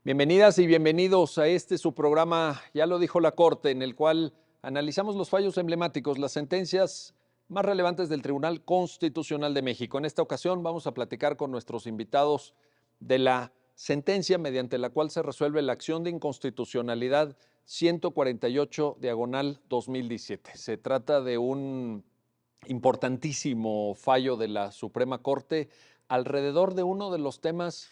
Bienvenidas y bienvenidos a su programa, ya lo dijo la Corte, en el cual analizamos los fallos emblemáticos, las sentencias más relevantes del Tribunal Constitucional de México. En esta ocasión vamos a platicar con nuestros invitados de la sentencia mediante la cual se resuelve la acción de inconstitucionalidad 148 diagonal 2017. Se trata de un importantísimo fallo de la Suprema Corte alrededor de uno de los temas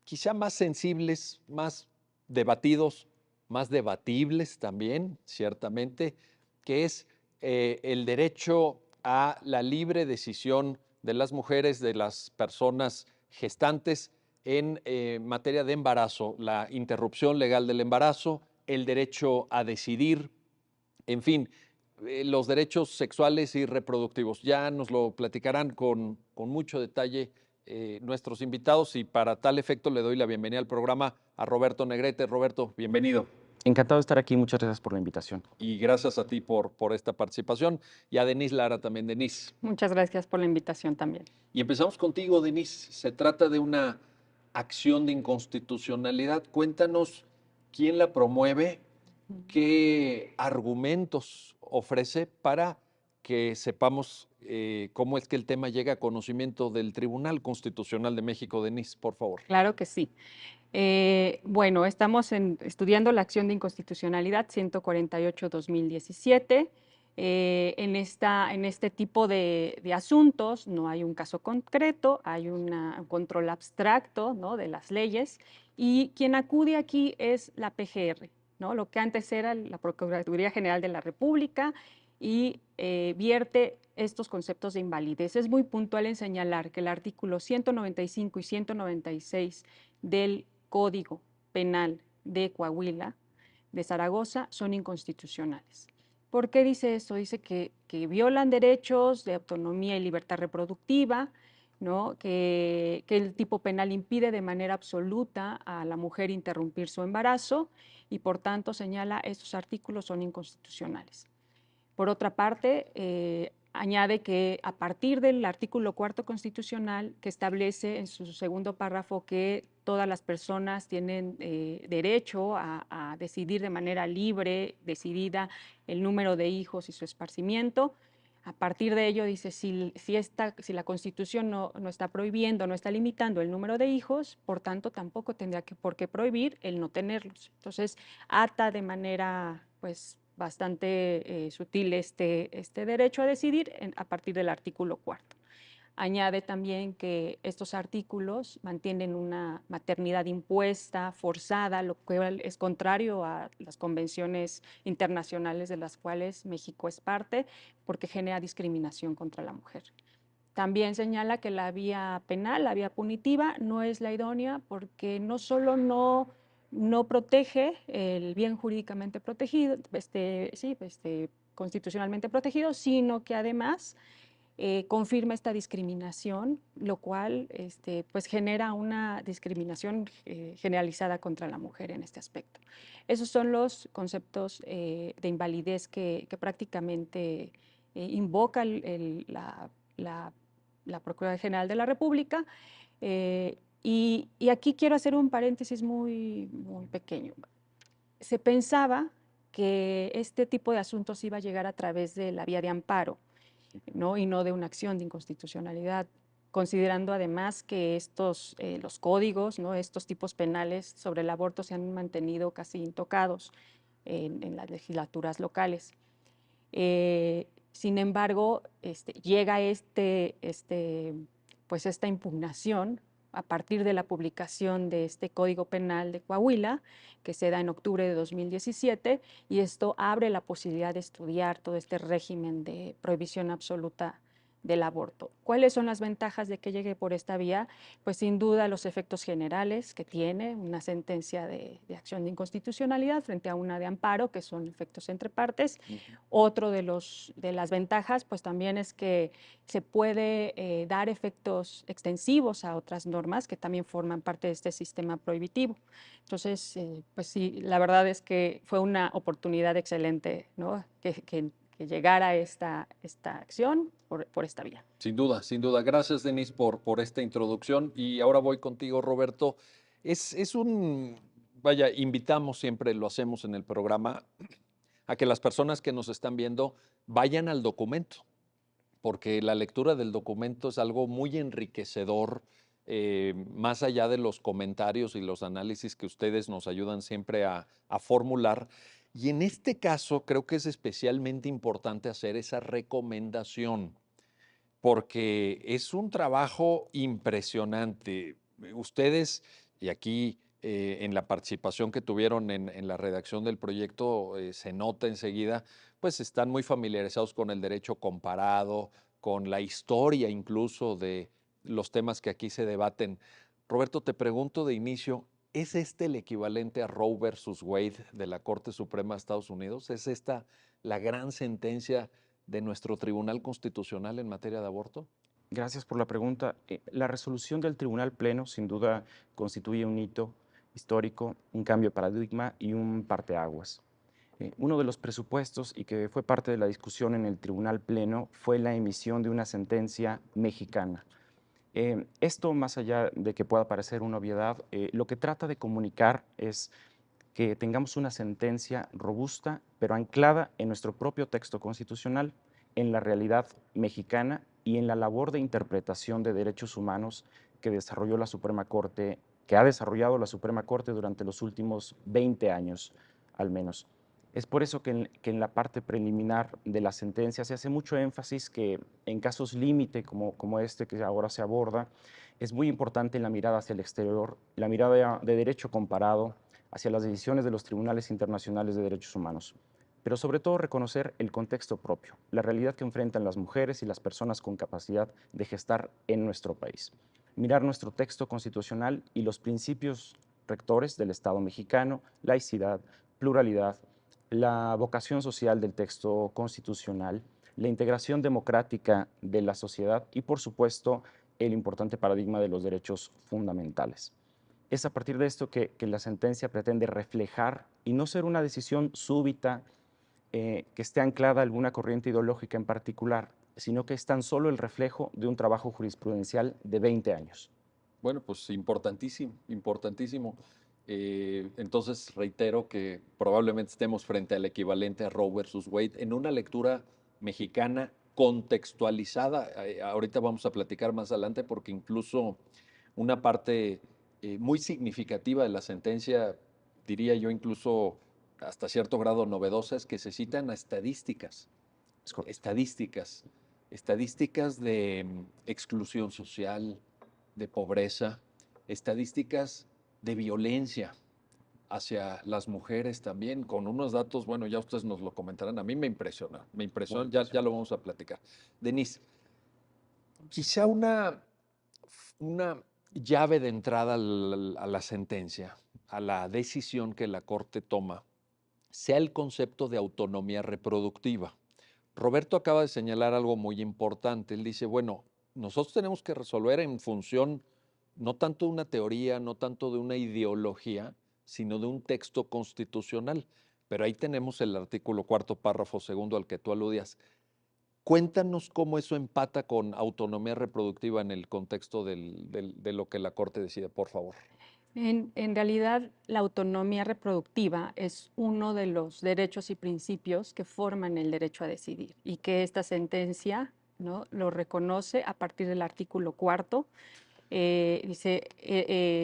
quizá más sensibles, más debatidos, más debatibles también, ciertamente, que es el derecho a la libre decisión de las mujeres, de las personas gestantes en materia de embarazo, la interrupción legal del embarazo, el derecho a decidir, en fin, los derechos sexuales y reproductivos. Ya nos lo platicarán con mucho detalle nuestros invitados y para tal efecto le doy la bienvenida al programa a Roberto Negrete. Roberto, bienvenido. Encantado de estar aquí, muchas gracias por la invitación. Y gracias a ti por esta participación y a Denise Lara también. Denise. Muchas gracias por la invitación también. Y empezamos contigo, Denise. Se trata de una acción de inconstitucionalidad. Cuéntanos quién la promueve, qué argumentos ofrece para que sepamos cómo es que el tema llega a conocimiento del Tribunal Constitucional de México. Denise, por favor. Claro que sí. Bueno, estamos estudiando la acción de inconstitucionalidad 148-2017. En este tipo de asuntos no hay un caso concreto, hay un control abstracto, ¿no?, de las leyes, y quien acude aquí es la PGR, ¿no?, lo que antes era la Procuraduría General de la República, y vierte estos conceptos de invalidez. Es muy puntual en señalar que el artículo 195 y 196 del Código Penal de Coahuila, de Zaragoza, son inconstitucionales. ¿Por qué dice esto? Dice que violan derechos de autonomía y libertad reproductiva, ¿no?, que el tipo penal impide de manera absoluta a la mujer interrumpir su embarazo y por tanto señala estos artículos son inconstitucionales. Por otra parte, añade que a partir del artículo 4º constitucional, que establece en su segundo párrafo que todas las personas tienen derecho a decidir de manera libre, decidida, el número de hijos y su esparcimiento. A partir de ello dice, si la Constitución no está prohibiendo, no está limitando el número de hijos, por tanto tampoco tendría por qué prohibir el no tenerlos. Entonces, ata de manera pues bastante sutil este derecho a decidir a partir del artículo 4º. Añade también que estos artículos mantienen una maternidad impuesta, forzada, lo cual es contrario a las convenciones internacionales de las cuales México es parte, porque genera discriminación contra la mujer. También señala que la vía penal, la vía punitiva, no es la idónea porque no solo no protege el bien jurídicamente protegido, constitucionalmente protegido, sino que además confirma esta discriminación, lo cual pues genera una discriminación generalizada contra la mujer en este aspecto. Esos son los conceptos de invalidez que prácticamente invoca la Procuraduría General de la República. Y aquí quiero hacer un paréntesis muy, muy pequeño. Se pensaba que este tipo de asuntos iba a llegar a través de la vía de amparo, ¿no?, y no de una acción de inconstitucionalidad, considerando además que los códigos, ¿no?, estos tipos penales sobre el aborto se han mantenido casi intocados en las legislaturas locales. Sin embargo, llega pues esta impugnación a partir de la publicación de este Código Penal de Coahuila, que se da en octubre de 2017, y esto abre la posibilidad de estudiar todo este régimen de prohibición absoluta del aborto. ¿Cuáles son las ventajas de que llegue por esta vía? Pues sin duda los efectos generales que tiene una sentencia de acción de inconstitucionalidad frente a una de amparo, que son efectos entre partes. Otro de las ventajas pues también es que se puede dar efectos extensivos a otras normas que también forman parte de este sistema prohibitivo. Entonces, pues sí, la verdad es que fue una oportunidad excelente, ¿no?, que llegara esta acción por esta vía. Sin duda, sin duda. Gracias, Denise, por esta introducción. Y ahora voy contigo, Roberto. Es un vaya, invitamos siempre, lo hacemos en el programa, a que las personas que nos están viendo vayan al documento, porque la lectura del documento es algo muy enriquecedor, más allá de los comentarios y los análisis que ustedes nos ayudan siempre a formular. Y en este caso creo que es especialmente importante hacer esa recomendación, porque es un trabajo impresionante. Ustedes, y aquí en la participación que tuvieron en la redacción del proyecto, se nota enseguida, pues están muy familiarizados con el derecho comparado, con la historia incluso de los temas que aquí se debaten. Roberto, te pregunto de inicio, ¿es este el equivalente a Roe versus Wade de la Corte Suprema de Estados Unidos? ¿Es esta la gran sentencia de nuestro Tribunal Constitucional en materia de aborto? Gracias por la pregunta. La resolución del Tribunal Pleno sin duda constituye un hito histórico, un cambio de paradigma y un parteaguas. Uno de los presupuestos y que fue parte de la discusión en el Tribunal Pleno fue la emisión de una sentencia mexicana. Esto, más allá de que pueda parecer una obviedad, lo que trata de comunicar es que tengamos una sentencia robusta, pero anclada en nuestro propio texto constitucional, en la realidad mexicana y en la labor de interpretación de derechos humanos que desarrolló la Suprema Corte, que ha desarrollado la Suprema Corte durante los últimos 20 años, al menos. Es por eso que en la parte preliminar de la sentencia se hace mucho énfasis que en casos límite como este que ahora se aborda, es muy importante la mirada hacia el exterior, la mirada de derecho comparado, hacia las decisiones de los tribunales internacionales de derechos humanos, pero sobre todo reconocer el contexto propio, la realidad que enfrentan las mujeres y las personas con capacidad de gestar en nuestro país. Mirar nuestro texto constitucional y los principios rectores del Estado mexicano, laicidad, pluralidad, la vocación social del texto constitucional, la integración democrática de la sociedad y, por supuesto, el importante paradigma de los derechos fundamentales. Es a partir de esto que la sentencia pretende reflejar y no ser una decisión súbita que esté anclada a alguna corriente ideológica en particular, sino que es tan solo el reflejo de un trabajo jurisprudencial de 20 años. Bueno, pues importantísimo, importantísimo. Entonces reitero que probablemente estemos frente al equivalente a Roe versus Wade en una lectura mexicana contextualizada. Ahorita vamos a platicar más adelante porque incluso una parte muy significativa de la sentencia, diría yo incluso hasta cierto grado novedosa, es que se citan a estadísticas, Es correcto. estadísticas, estadísticas de exclusión social, de pobreza, estadísticas de violencia hacia las mujeres también, con unos datos, bueno, ya ustedes nos lo comentarán, a mí me impresiona, Muy ya lo impresionante. vamos a platicar. Denise, quizá una llave de entrada a la sentencia, a la decisión que la Corte toma, sea el concepto de autonomía reproductiva. Roberto acaba de señalar algo muy importante. Él dice, bueno, nosotros tenemos que resolver en función no tanto de una teoría, no tanto de una ideología, sino de un texto constitucional. Pero ahí tenemos el artículo cuarto, párrafo segundo al que tú aludías. Cuéntanos cómo eso empata con autonomía reproductiva en el contexto de lo que la Corte decide, por favor. En realidad, la autonomía reproductiva es uno de los derechos y principios que forman el derecho a decidir y que esta sentencia, ¿no?, lo reconoce a partir del artículo cuarto. Dice,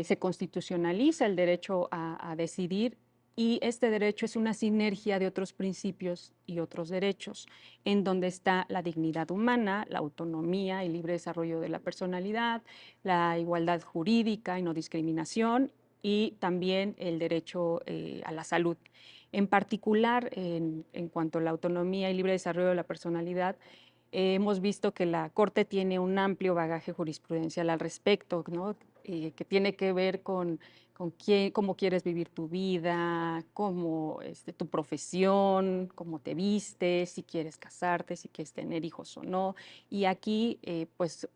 se constitucionaliza el derecho a decidir y este derecho es una sinergia de otros principios y otros derechos, en donde está la dignidad humana, la autonomía y libre desarrollo de la personalidad, la igualdad jurídica y no discriminación, y también el derecho a la salud. En particular, en cuanto a la autonomía y libre desarrollo de la personalidad, hemos visto que la Corte tiene un amplio bagaje jurisprudencial al respecto, ¿no? Que tiene que ver con cómo quieres vivir tu vida, cómo tu profesión, cómo te vistes, si quieres casarte, si quieres tener hijos o no. Y aquí, pues,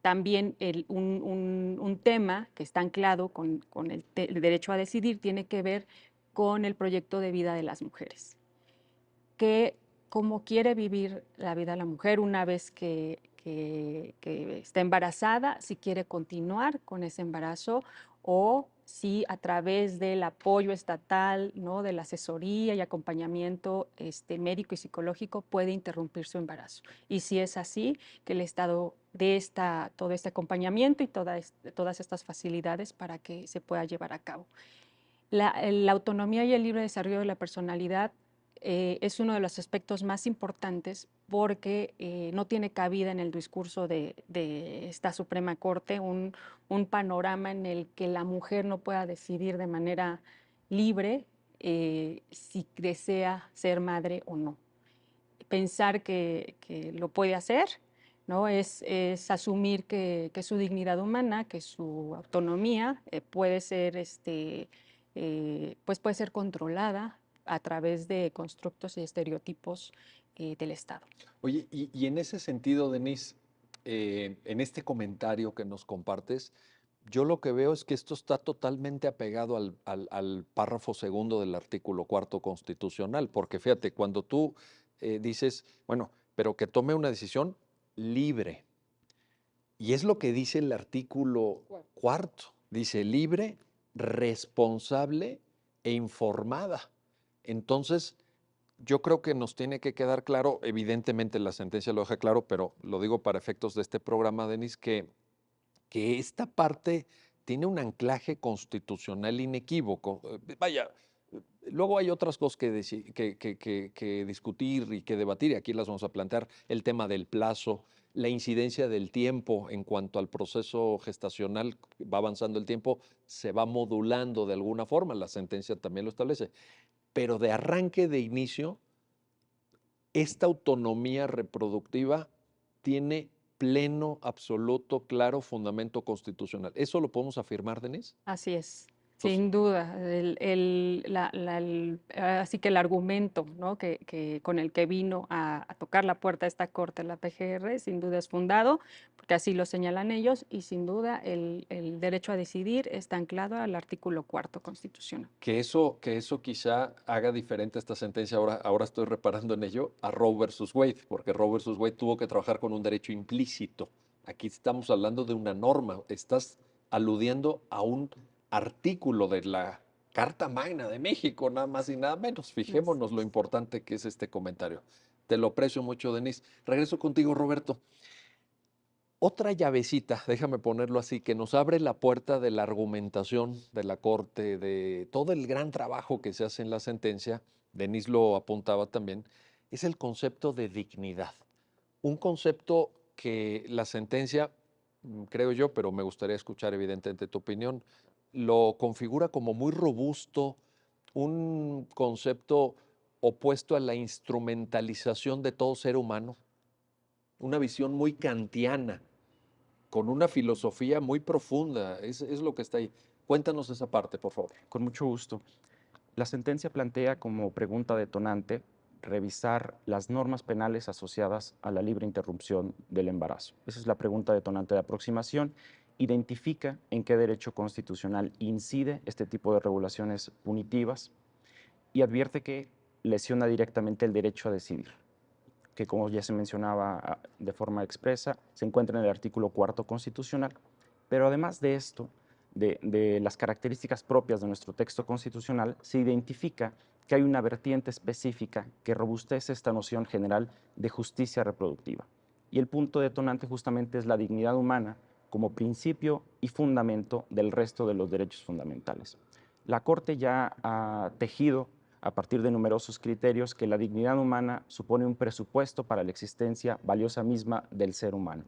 también un tema que está anclado con el derecho a decidir tiene que ver con el proyecto de vida de las mujeres, que cómo quiere vivir la vida la mujer una vez que está embarazada, si quiere continuar con ese embarazo o sí, a través del apoyo estatal, ¿no? De la asesoría y acompañamiento médico y psicológico puede interrumpir su embarazo. Y si es así, que el Estado dé todo este acompañamiento y todas estas facilidades para que se pueda llevar a cabo. La autonomía y el libre desarrollo de la personalidad es uno de los aspectos más importantes porque no tiene cabida en el discurso de esta Suprema Corte un panorama en el que la mujer no pueda decidir de manera libre si desea ser madre o no. Pensar que lo puede hacer, ¿no? Es asumir que su dignidad humana, que su autonomía puede ser, pues puede ser controlada a través de constructos y estereotipos del Estado. Oye, y en ese sentido, Denise, en este comentario que nos compartes, yo lo que veo es que esto está totalmente apegado al párrafo segundo del artículo cuarto constitucional, porque fíjate, cuando tú dices, bueno, pero que tome una decisión libre, y es lo que dice el artículo cuarto, dice libre, responsable e informada. Entonces, yo creo que nos tiene que quedar claro, evidentemente la sentencia lo deja claro, pero lo digo para efectos de este programa, Denis, que esta parte tiene un anclaje constitucional inequívoco. Vaya, luego hay otras cosas que discutir y que debatir, y aquí las vamos a plantear, el tema del plazo, la incidencia del tiempo en cuanto al proceso gestacional, va avanzando el tiempo, se va modulando de alguna forma, la sentencia también lo establece, pero de arranque, de inicio, esta autonomía reproductiva tiene pleno, absoluto, claro fundamento constitucional. ¿Eso lo podemos afirmar, Denise? Así es, Entonces, sin duda. Así que el argumento, ¿no? Con el que vino a tocar la puerta de esta corte, la PGR, sin duda es fundado, porque así lo señalan ellos, y sin duda el derecho a decidir está anclado al artículo cuarto constitucional. que eso quizá haga diferente esta sentencia, ahora estoy reparando en ello, a Roe versus Wade, porque Roe versus Wade tuvo que trabajar con un derecho implícito. Aquí estamos hablando de una norma, estás aludiendo a un artículo de la Carta Magna de México, nada más y nada menos. Fijémonos lo importante que es este comentario. Te lo aprecio mucho, Denise. Regreso contigo, Roberto. Otra llavecita, déjame ponerlo así, que nos abre la puerta de la argumentación de la Corte, de todo el gran trabajo que se hace en la sentencia, Denis lo apuntaba también, es el concepto de dignidad. Un concepto que la sentencia, creo yo, pero me gustaría escuchar evidentemente tu opinión, lo configura como muy robusto, un concepto opuesto a la instrumentalización de todo ser humano, una visión muy kantiana, con una filosofía muy profunda, es lo que está ahí. Cuéntanos esa parte, por favor. Con mucho gusto. La sentencia plantea como pregunta detonante revisar las normas penales asociadas a la libre interrupción del embarazo. Esa es la pregunta detonante de aproximación. Identifica en qué derecho constitucional incide este tipo de regulaciones punitivas y advierte que lesiona directamente el derecho a decidir, que como ya se mencionaba de forma expresa, se encuentra en el artículo cuarto constitucional. Pero además de esto, de las características propias de nuestro texto constitucional, se identifica que hay una vertiente específica que robustece esta noción general de justicia reproductiva. Y el punto detonante justamente es la dignidad humana como principio y fundamento del resto de los derechos fundamentales. La Corte ya ha tejido a partir de numerosos criterios que la dignidad humana supone un presupuesto para la existencia valiosa misma del ser humano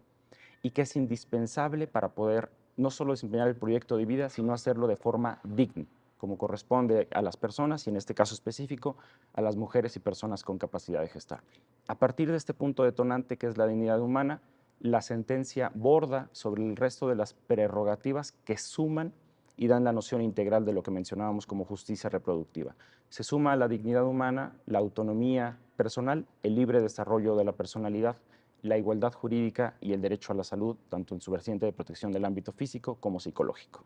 y que es indispensable para poder no solo desempeñar el proyecto de vida, sino hacerlo de forma digna, como corresponde a las personas y en este caso específico a las mujeres y personas con capacidad de gestar. A partir de este punto detonante que es la dignidad humana, la sentencia borda sobre el resto de las prerrogativas que suman y dan la noción integral de lo que mencionábamos como justicia reproductiva. Se suma a la dignidad humana la autonomía personal, el libre desarrollo de la personalidad, la igualdad jurídica y el derecho a la salud, tanto en su vertiente de protección del ámbito físico como psicológico.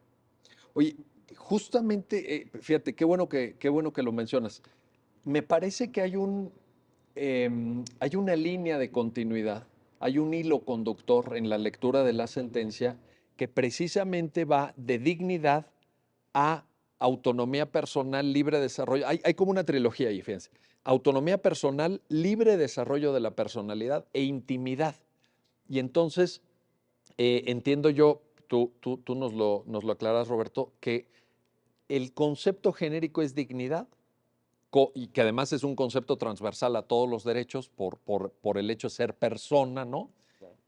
Oye, justamente, fíjate, qué bueno que lo mencionas. Me parece que hay una línea de continuidad, hay un hilo conductor en la lectura de la sentencia que precisamente va de dignidad a autonomía personal, libre desarrollo. Hay como una trilogía ahí, fíjense. Autonomía personal, libre desarrollo de la personalidad e intimidad. Y entonces, entiendo yo, tú nos lo aclaras, Roberto, que el concepto genérico es dignidad y que además es un concepto transversal a todos los derechos por el hecho de ser persona, ¿no?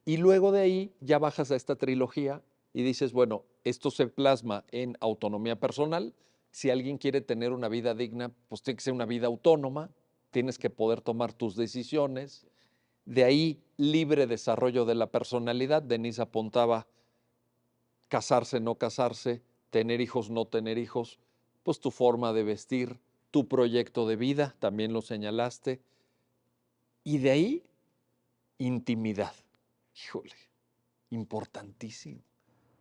Y luego de ahí ya bajas a esta trilogía y dices, bueno, esto se plasma en autonomía personal. Si alguien quiere tener una vida digna, pues tiene que ser una vida autónoma, tienes que poder tomar tus decisiones. De ahí, libre desarrollo de la personalidad. Denise apuntaba casarse, no casarse, tener hijos, no tener hijos, pues tu forma de vestir, tu proyecto de vida, también lo señalaste. Y de ahí, intimidad. Híjole, importantísimo.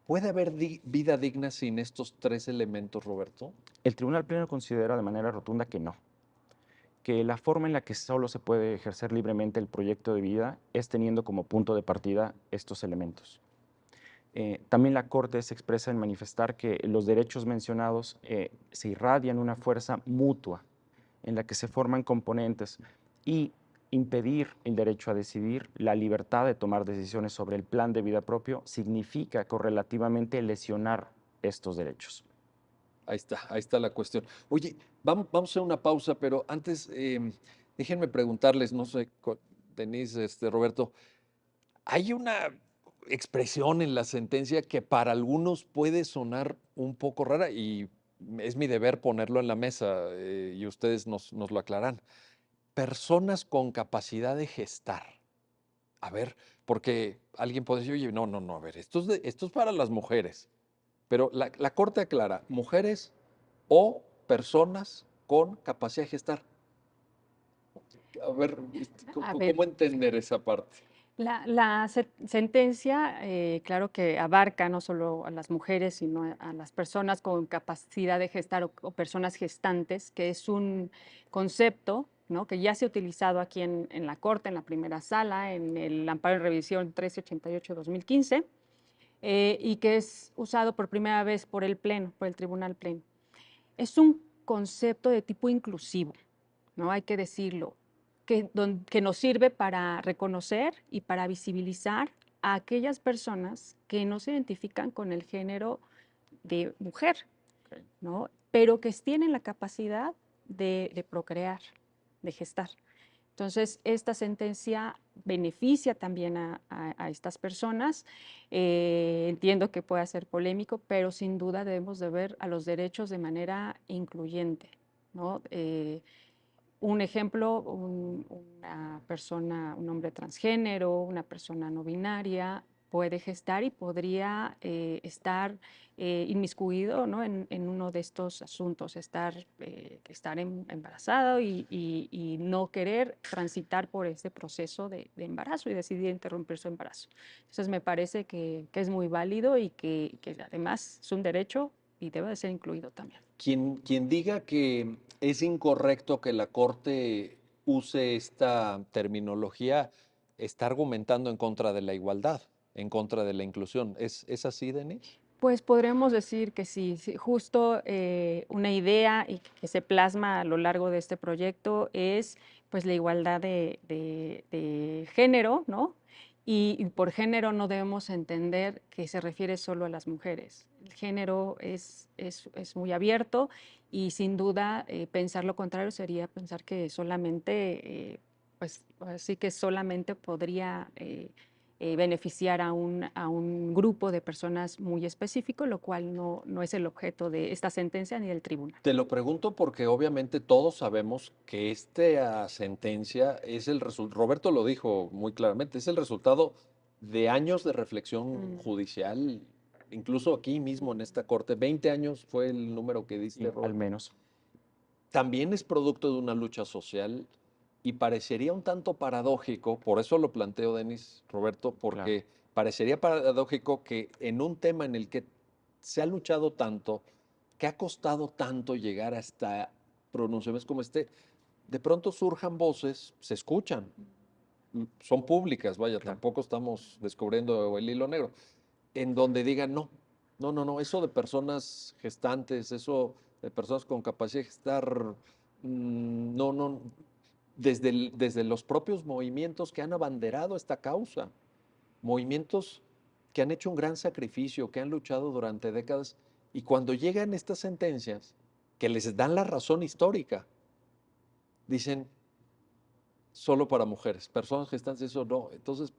¿Puede haber vida digna sin estos tres elementos, Roberto? El Tribunal Pleno considera de manera rotunda que no, que la forma en la que solo se puede ejercer libremente el proyecto de vida es teniendo como punto de partida estos elementos. También la Corte se expresa en manifestar que los derechos mencionados se irradian una fuerza mutua en la que se forman componentes y impedir el derecho a decidir, la libertad de tomar decisiones sobre el plan de vida propio, significa correlativamente lesionar estos derechos. Ahí está la cuestión. Oye, vamos a hacer una pausa, pero antes déjenme preguntarles, no sé, Denise, Roberto, hay una expresión en la sentencia que para algunos puede sonar un poco rara y es mi deber ponerlo en la mesa y ustedes nos lo aclaran. Personas con capacidad de gestar. A ver, porque alguien puede decir, oye, no, a ver, esto es para las mujeres. Pero la Corte aclara, mujeres o personas con capacidad de gestar. A ver, A ver, ¿cómo entender esa parte? la sentencia, claro que abarca no solo a las mujeres, sino a las personas con capacidad de gestar o personas gestantes, que es un concepto, ¿no?, que ya se ha utilizado aquí en la Corte, en la primera sala, en el amparo en revisión 1388-2015, y que es usado por primera vez por el Pleno, por el Tribunal Pleno. Es un concepto de tipo inclusivo, ¿no? Hay que decirlo, que nos sirve para reconocer y para visibilizar a aquellas personas que no se identifican con el género de mujer, ¿no? Pero que tienen la capacidad de procrear, de gestar. Entonces, esta sentencia beneficia también a estas personas. Entiendo que pueda ser polémico, pero sin duda debemos de ver a los derechos de manera incluyente, ¿no? Un ejemplo, una persona, un hombre transgénero, una persona no binaria, puede gestar y podría estar inmiscuido, ¿no?, en uno de estos asuntos, estar embarazado y no querer transitar por este proceso de embarazo y decidir interrumpir su embarazo. Entonces me parece que es muy válido y que además es un derecho y debe de ser incluido también. Quien diga que es incorrecto que la Corte use esta terminología está argumentando en contra de la igualdad, en contra de la inclusión. ¿Es así, Denis? Pues podremos decir que sí, justo una idea y que se plasma a lo largo de este proyecto es pues la igualdad de género, ¿no? Y por género no debemos entender que se refiere solo a las mujeres. El género es muy abierto y sin duda pensar lo contrario sería pensar que solamente, pues así que solamente podría beneficiar a un grupo de personas muy específico, lo cual no es el objeto de esta sentencia ni del tribunal. Te lo pregunto porque obviamente todos sabemos que esta sentencia es el resultado, Roberto lo dijo muy claramente, es el resultado de años de reflexión judicial, incluso aquí mismo en esta corte, 20 años fue el número que diste, Sí, al Roberto. menos. También es producto de una lucha social y parecería un tanto paradójico, por eso lo planteo, Denis, Roberto, Claro. porque parecería paradójico que en un tema en el que se ha luchado tanto, que ha costado tanto llegar hasta pronunciamientos como este, de pronto surjan voces, se escuchan, son públicas, vaya, Claro. tampoco estamos descubriendo el hilo negro, en donde digan no. No, no, no, eso de personas gestantes, eso de personas con capacidad de gestar, no, no, desde los propios movimientos que han abanderado esta causa, movimientos que han hecho un gran sacrificio, que han luchado durante décadas, y cuando llegan estas sentencias que les dan la razón histórica, dicen solo para mujeres, personas gestantes, eso no. Entonces,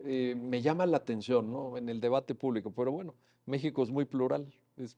me llama la atención, ¿no? En el debate público, pero bueno, México es muy plural, es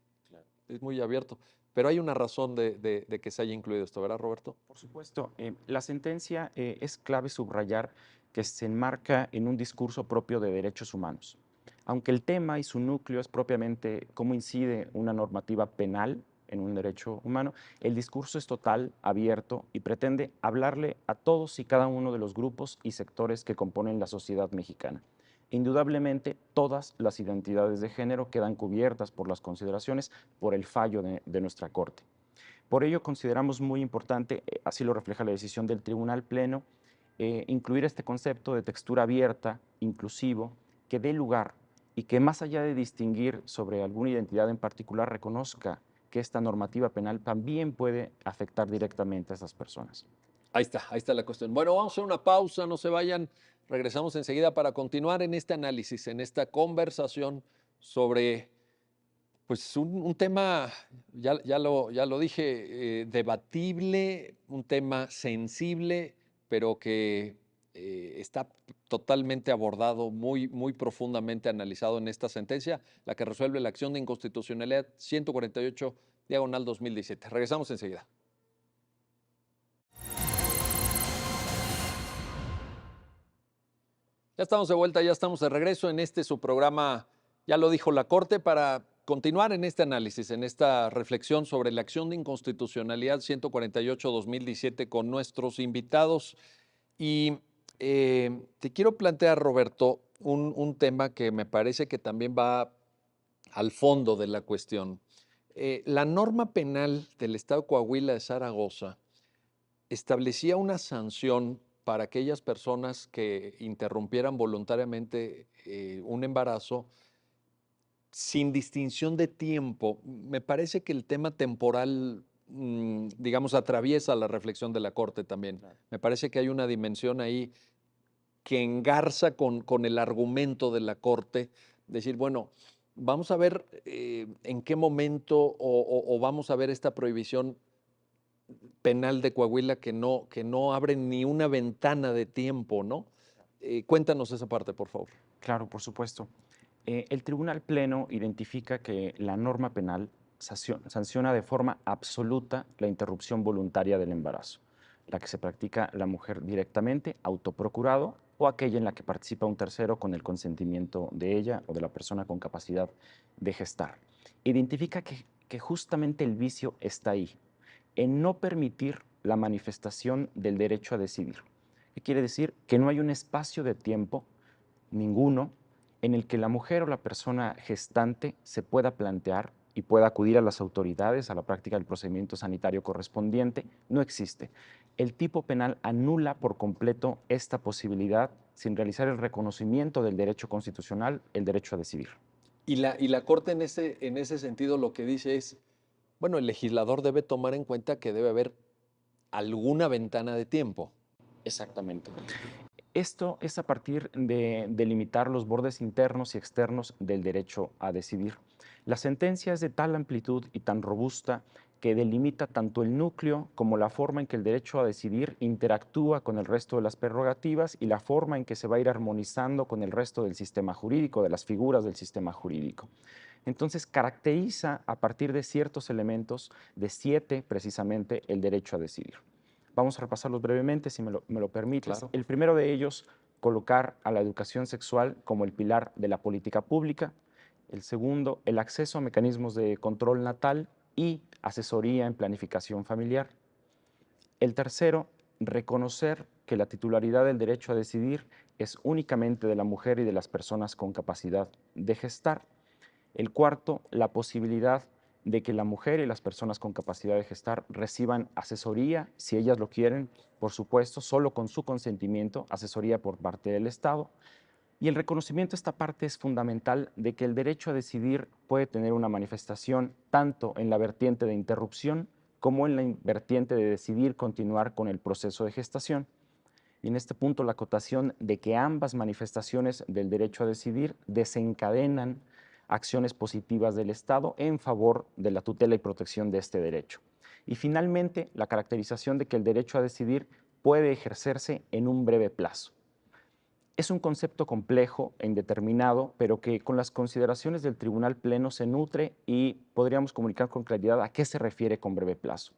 muy abierto, pero hay una razón de que se haya incluido esto, ¿verdad, Roberto? Por supuesto, la sentencia es clave subrayar que se enmarca en un discurso propio de derechos humanos. Aunque el tema y su núcleo es propiamente cómo incide una normativa penal en un derecho humano, el discurso es total, abierto y pretende hablarle a todos y cada uno de los grupos y sectores que componen la sociedad mexicana. Indudablemente, todas las identidades de género quedan cubiertas por las consideraciones por el fallo de nuestra Corte. Por ello, consideramos muy importante, así lo refleja la decisión del Tribunal Pleno, incluir este concepto de textura abierta, inclusivo, que dé lugar y que más allá de distinguir sobre alguna identidad en particular, reconozca que esta normativa penal también puede afectar directamente a esas personas. Ahí está la cuestión. Bueno, vamos a hacer una pausa, no se vayan, regresamos enseguida para continuar en este análisis, en esta conversación sobre pues un tema, ya lo dije, debatible, un tema sensible, pero que está totalmente abordado, muy profundamente analizado en esta sentencia, la que resuelve la acción de inconstitucionalidad 148, diagonal 2017. Regresamos enseguida. Ya estamos de vuelta, ya estamos de regreso en este su programa, ya lo dijo la Corte, para continuar en este análisis, en esta reflexión sobre la acción de inconstitucionalidad 148-2017 con nuestros invitados. Y te quiero plantear, Roberto, un tema que me parece que también va al fondo de la cuestión. La norma penal del Estado de Coahuila de Zaragoza establecía una sanción para aquellas personas que interrumpieran voluntariamente un embarazo sin distinción de tiempo. Me parece que el tema temporal, digamos, atraviesa la reflexión de la Corte también. Claro. Me parece que hay una dimensión ahí que engarza con el argumento de la Corte, decir, bueno, vamos a ver en qué momento o vamos a ver esta prohibición penal de Coahuila que no abre ni una ventana de tiempo, ¿no? Cuéntanos esa parte, por favor. Claro, por supuesto. El Tribunal Pleno identifica que la norma penal sanciona de forma absoluta la interrupción voluntaria del embarazo, la que se practica la mujer directamente, autoprocurado, o aquella en la que participa un tercero con el consentimiento de ella o de la persona con capacidad de gestar. Identifica que justamente el vicio está ahí, en no permitir la manifestación del derecho a decidir. ¿Qué quiere decir? Que no hay un espacio de tiempo, ninguno, en el que la mujer o la persona gestante se pueda plantear y pueda acudir a las autoridades a la práctica del procedimiento sanitario correspondiente, no existe. El tipo penal anula por completo esta posibilidad sin realizar el reconocimiento del derecho constitucional, el derecho a decidir. Y la Corte en ese sentido lo que dice es, bueno, el legislador debe tomar en cuenta que debe haber alguna ventana de tiempo. Exactamente. Esto es a partir de delimitar los bordes internos y externos del derecho a decidir. La sentencia es de tal amplitud y tan robusta que delimita tanto el núcleo como la forma en que el derecho a decidir interactúa con el resto de las prerrogativas y la forma en que se va a ir armonizando con el resto del sistema jurídico, de las figuras del sistema jurídico. Entonces, caracteriza a partir de ciertos elementos, de 7 precisamente, el derecho a decidir. Vamos a repasarlos brevemente, si me lo permites. Claro. El primero de ellos, colocar a la educación sexual como el pilar de la política pública. El segundo, el acceso a mecanismos de control natal y asesoría en planificación familiar. El tercero, reconocer que la titularidad del derecho a decidir es únicamente de la mujer y de las personas con capacidad de gestar. El cuarto, la posibilidad de que la mujer y las personas con capacidad de gestar reciban asesoría, si ellas lo quieren, por supuesto, solo con su consentimiento, asesoría por parte del Estado. Y el reconocimiento de esta parte es fundamental de que el derecho a decidir puede tener una manifestación tanto en la vertiente de interrupción como en la vertiente de decidir continuar con el proceso de gestación. Y en este punto la acotación de que ambas manifestaciones del derecho a decidir desencadenan acciones positivas del Estado en favor de la tutela y protección de este derecho. Y finalmente, la caracterización de que el derecho a decidir puede ejercerse en un breve plazo. Es un concepto complejo e indeterminado, pero que con las consideraciones del Tribunal Pleno se nutre y podríamos comunicar con claridad a qué se refiere con breve plazo.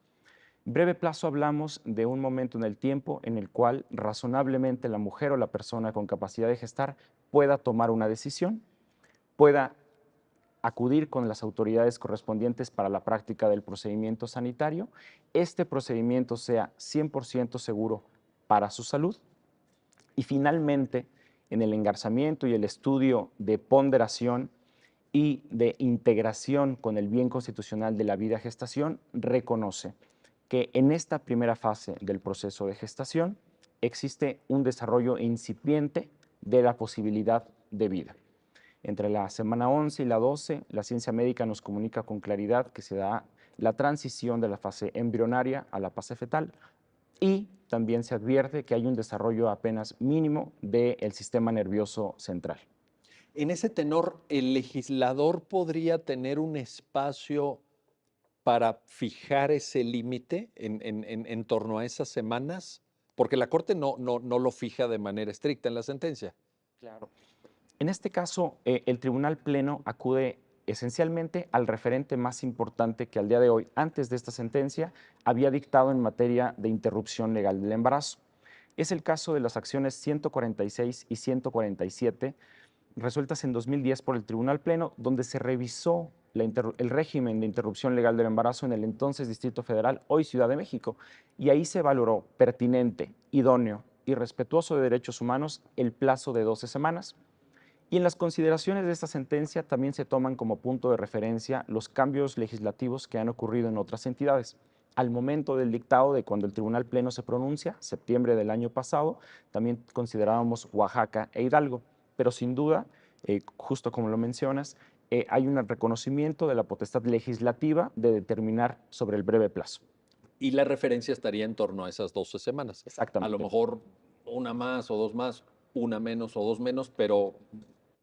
Breve plazo hablamos de un momento en el tiempo en el cual razonablemente la mujer o la persona con capacidad de gestar pueda tomar una decisión, pueda acudir con las autoridades correspondientes para la práctica del procedimiento sanitario, este procedimiento sea 100% seguro para su salud y finalmente en el engarzamiento y el estudio de ponderación y de integración con el bien constitucional de la vida gestación, reconoce que en esta primera fase del proceso de gestación existe un desarrollo incipiente de la posibilidad de vida. Entre la semana 11 y la 12, la ciencia médica nos comunica con claridad que se da la transición de la fase embrionaria a la fase fetal y también se advierte que hay un desarrollo apenas mínimo del sistema nervioso central. En ese tenor, ¿el legislador podría tener un espacio para fijar ese límite en torno a esas semanas? Porque la Corte no lo fija de manera estricta en la sentencia. Claro. En este caso, el Tribunal Pleno acude esencialmente al referente más importante que al día de hoy, antes de esta sentencia, había dictado en materia de interrupción legal del embarazo. Es el caso de las acciones 146 y 147, resueltas en 2010 por el Tribunal Pleno, donde se revisó el régimen de interrupción legal del embarazo en el entonces Distrito Federal, hoy Ciudad de México, y ahí se valoró pertinente, idóneo y respetuoso de derechos humanos el plazo de 12 semanas. Y en las consideraciones de esta sentencia también se toman como punto de referencia los cambios legislativos que han ocurrido en otras entidades. Al momento del dictado de cuando el Tribunal Pleno se pronuncia, septiembre del año pasado, también considerábamos Oaxaca e Hidalgo, pero sin duda, justo como lo mencionas, hay un reconocimiento de la potestad legislativa de determinar sobre el breve plazo. Y la referencia estaría en torno a esas 12 semanas. A lo Exactamente. mejor una más o dos más, una menos o dos menos, pero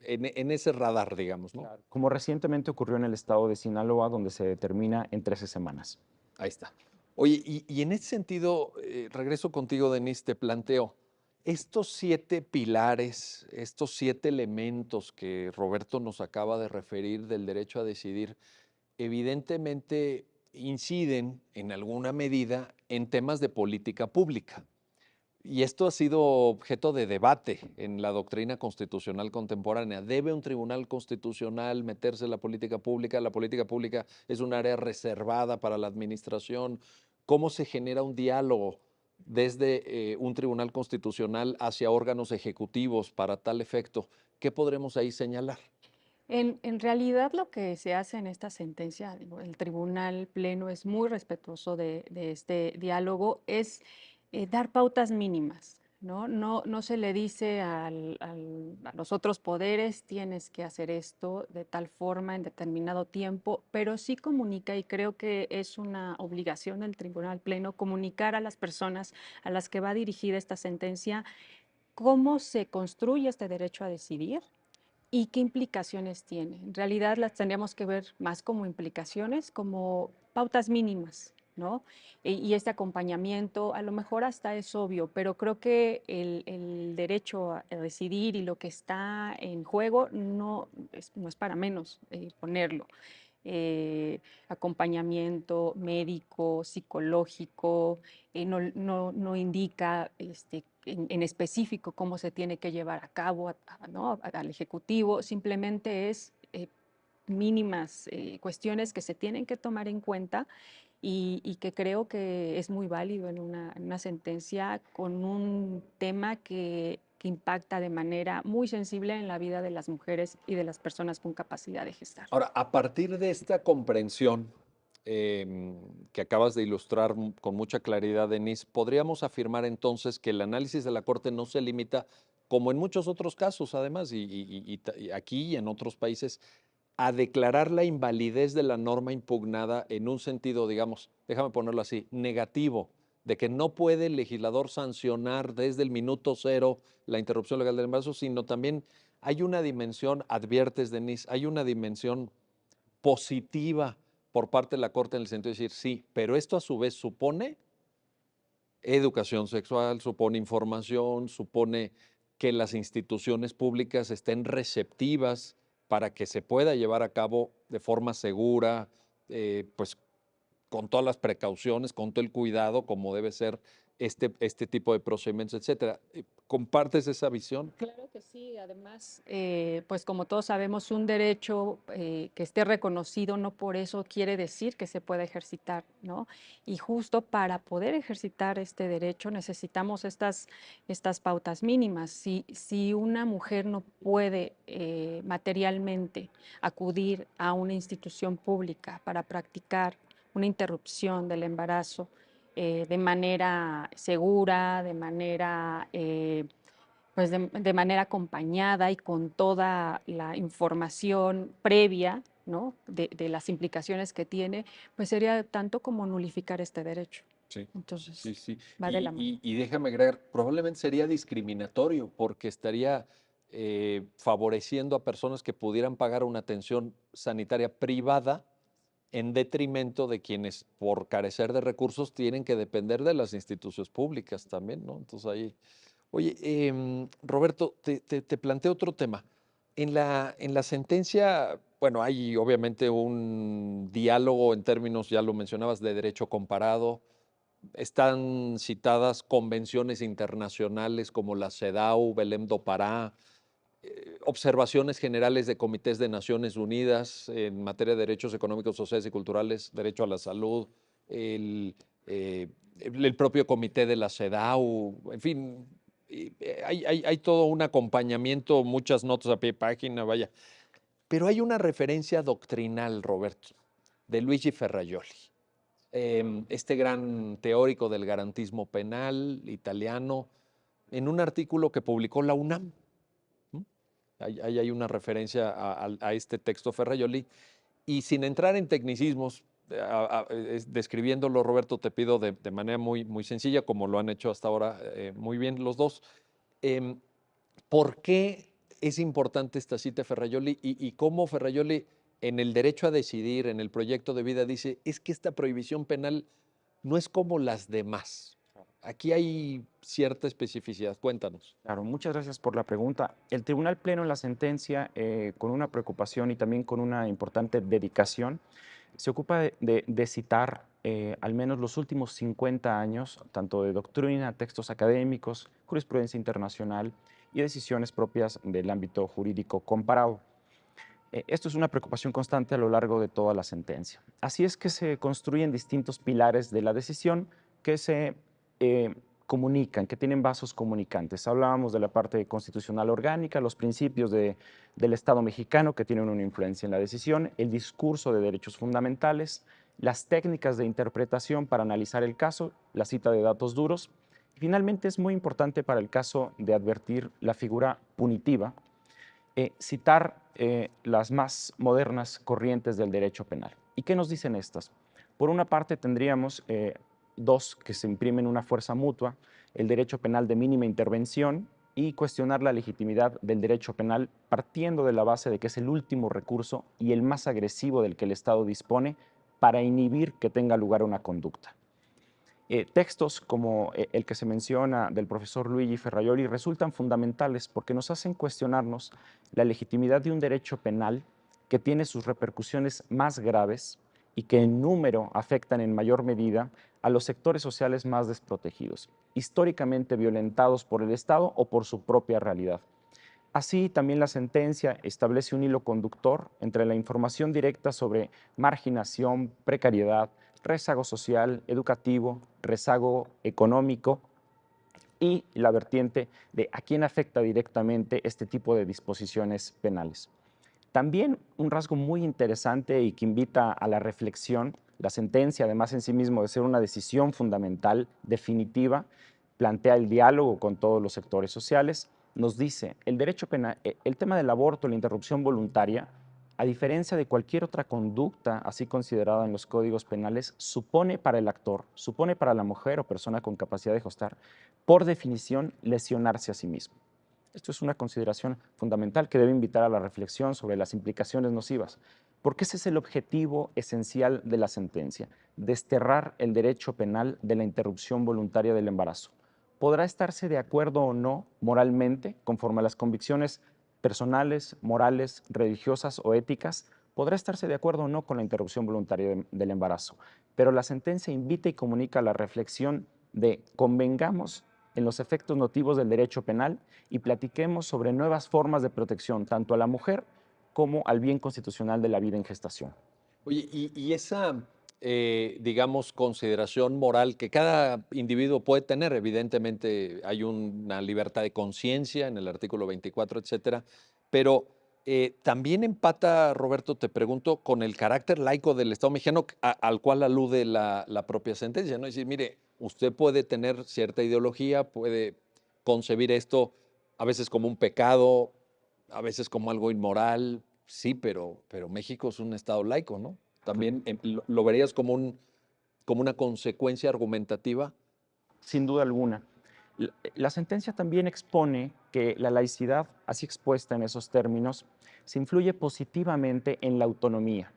en ese radar, digamos, ¿no? Claro. Como recientemente ocurrió en el estado de Sinaloa, donde se determina en 13 semanas. Ahí está. Oye, y en ese sentido, regreso contigo, Denise, te planteo, estos 7 pilares, estos 7 elementos que Roberto nos acaba de referir del derecho a decidir, evidentemente inciden en alguna medida en temas de política pública. Y esto ha sido objeto de debate en la doctrina constitucional contemporánea. ¿Debe un tribunal constitucional meterse en la política pública? La política pública es un área reservada para la administración. ¿Cómo se genera un diálogo desde un tribunal constitucional hacia órganos ejecutivos para tal efecto? ¿Qué podremos ahí señalar? En realidad lo que se hace en esta sentencia, digo, el Tribunal Pleno es muy respetuoso de este diálogo, es dar pautas mínimas, ¿no? No se le dice a los otros poderes, tienes que hacer esto de tal forma en determinado tiempo, pero sí comunica, y creo que es una obligación del Tribunal Pleno, comunicar a las personas a las que va dirigida esta sentencia cómo se construye este derecho a decidir y qué implicaciones tiene. En realidad las tendríamos que ver más como implicaciones, como pautas mínimas, ¿no? Y este acompañamiento, a lo mejor hasta es obvio, pero creo que el derecho a decidir y lo que está en juego no es para menos ponerlo. Acompañamiento médico, psicológico, no indica en específico cómo se tiene que llevar a cabo, ¿no? Al Ejecutivo, simplemente es mínimas cuestiones que se tienen que tomar en cuenta y que creo que es muy válido en una sentencia con un tema que impacta de manera muy sensible en la vida de las mujeres y de las personas con capacidad de gestar. Ahora, a partir de esta comprensión que acabas de ilustrar con mucha claridad, Denise, ¿podríamos afirmar entonces que el análisis de la Corte no se limita como en muchos otros casos además, y aquí y en otros países, a declarar la invalidez de la norma impugnada en un sentido, digamos, déjame ponerlo así, negativo, de que no puede el legislador sancionar desde el minuto cero la interrupción legal del embarazo, sino también hay una dimensión, adviertes, Denise, hay una dimensión positiva por parte de la Corte en el sentido de decir, sí, pero esto a su vez supone educación sexual, supone información, supone que las instituciones públicas estén receptivas para que se pueda llevar a cabo de forma segura, pues con todas las precauciones, con todo el cuidado, como debe ser este tipo de procedimientos, etcétera. ¿Compartes esa visión? Claro que sí, además, pues como todos sabemos, un derecho que esté reconocido no por eso quiere decir que se pueda ejercitar, ¿no? Y justo para poder ejercitar este derecho necesitamos estas pautas mínimas. Si una mujer no puede materialmente acudir a una institución pública para practicar una interrupción del embarazo de manera segura, de manera pues de manera acompañada y con toda la información previa, ¿no? De las implicaciones que tiene, pues sería tanto como nulificar este derecho. Sí, Entonces, sí, sí. va de la mano. Y déjame agregar, probablemente sería discriminatorio porque estaría favoreciendo a personas que pudieran pagar una atención sanitaria privada en detrimento de quienes, por carecer de recursos, tienen que depender de las instituciones públicas también, ¿no? Entonces ahí. Oye, Roberto, te planteo otro tema. En la sentencia, bueno, hay obviamente un diálogo en términos, ya lo mencionabas, de derecho comparado. Están citadas convenciones internacionales como la CEDAW, Belém do Pará, observaciones generales de comités de Naciones Unidas en materia de derechos económicos, sociales y culturales, derecho a la salud, el, el propio comité de la CEDAW, en fin, hay todo un acompañamiento, muchas notas a pie de página, vaya. Pero hay una referencia doctrinal, Roberto, de Luigi Ferrajoli, este gran teórico del garantismo penal italiano, en un artículo que publicó la UNAM. Ahí hay una referencia a este texto Ferrajoli. Y sin entrar en tecnicismos, describiéndolo, Roberto, te pido de manera muy, muy sencilla, como lo han hecho hasta ahora muy bien los dos, em, ¿por qué es importante esta cita de Ferrajoli y cómo Ferrajoli en el derecho a decidir, en el proyecto de vida, dice, es que esta prohibición penal no es como las demás? Aquí hay cierta especificidad. Cuéntanos. Claro, muchas gracias por la pregunta. El Tribunal Pleno en la sentencia, con una preocupación y también con una importante dedicación, se ocupa de citar al menos los últimos 50 años, tanto de doctrina, textos académicos, jurisprudencia internacional y decisiones propias del ámbito jurídico comparado. Esto es una preocupación constante a lo largo de toda la sentencia. Así es que se construyen distintos pilares de la decisión que se eh, comunican, que tienen vasos comunicantes. Hablábamos de la parte constitucional orgánica, los principios del Estado mexicano que tienen una influencia en la decisión, el discurso de derechos fundamentales, las técnicas de interpretación para analizar el caso, la cita de datos duros. Y finalmente es muy importante para el caso de advertir la figura punitiva, citar las más modernas corrientes del derecho penal. ¿Y qué nos dicen estas? Por una parte tendríamos dos que se imprimen una fuerza mutua, el derecho penal de mínima intervención y cuestionar la legitimidad del derecho penal partiendo de la base de que es el último recurso y el más agresivo del que el Estado dispone para inhibir que tenga lugar una conducta. Textos como el que se menciona del profesor Luigi Ferrajoli resultan fundamentales porque nos hacen cuestionarnos la legitimidad de un derecho penal que tiene sus repercusiones más graves y que en número afectan en mayor medida a los sectores sociales más desprotegidos, históricamente violentados por el Estado o por su propia realidad. Así, también la sentencia establece un hilo conductor entre la información directa sobre marginación, precariedad, rezago social, educativo, rezago económico y la vertiente de a quién afecta directamente este tipo de disposiciones penales. También un rasgo muy interesante y que invita a la reflexión, la sentencia, además en sí mismo de ser una decisión fundamental, definitiva, plantea el diálogo con todos los sectores sociales nos dice, el derecho penal, el tema del aborto, la interrupción voluntaria, a diferencia de cualquier otra conducta así considerada en los códigos penales, supone para el actor, supone para la mujer o persona con capacidad de gestar, por definición, lesionarse a sí mismo. Esto es una consideración fundamental que debe invitar a la reflexión sobre las implicaciones nocivas, porque ese es el objetivo esencial de la sentencia, desterrar el derecho penal de la interrupción voluntaria del embarazo. Podrá estarse de acuerdo o no moralmente, conforme a las convicciones personales, morales, religiosas o éticas, podrá estarse de acuerdo o no con la interrupción voluntaria del embarazo, pero la sentencia invita y comunica la reflexión de convengamos en los efectos nocivos del derecho penal y platiquemos sobre nuevas formas de protección tanto a la mujer como al bien constitucional de la vida en gestación. Oye, y esa, digamos, consideración moral que cada individuo puede tener, evidentemente hay una libertad de conciencia en el artículo 24, etcétera, pero también empata, Roberto, te pregunto, con el carácter laico del Estado mexicano al cual alude la propia sentencia, ¿no? Es decir, mire, usted puede tener cierta ideología, puede concebir esto a veces como un pecado, a veces como algo inmoral, sí, pero México es un estado laico, ¿no? También lo verías como como una consecuencia argumentativa. Sin duda alguna. La sentencia también expone que la laicidad, así expuesta en esos términos, se influye positivamente en la autonomía.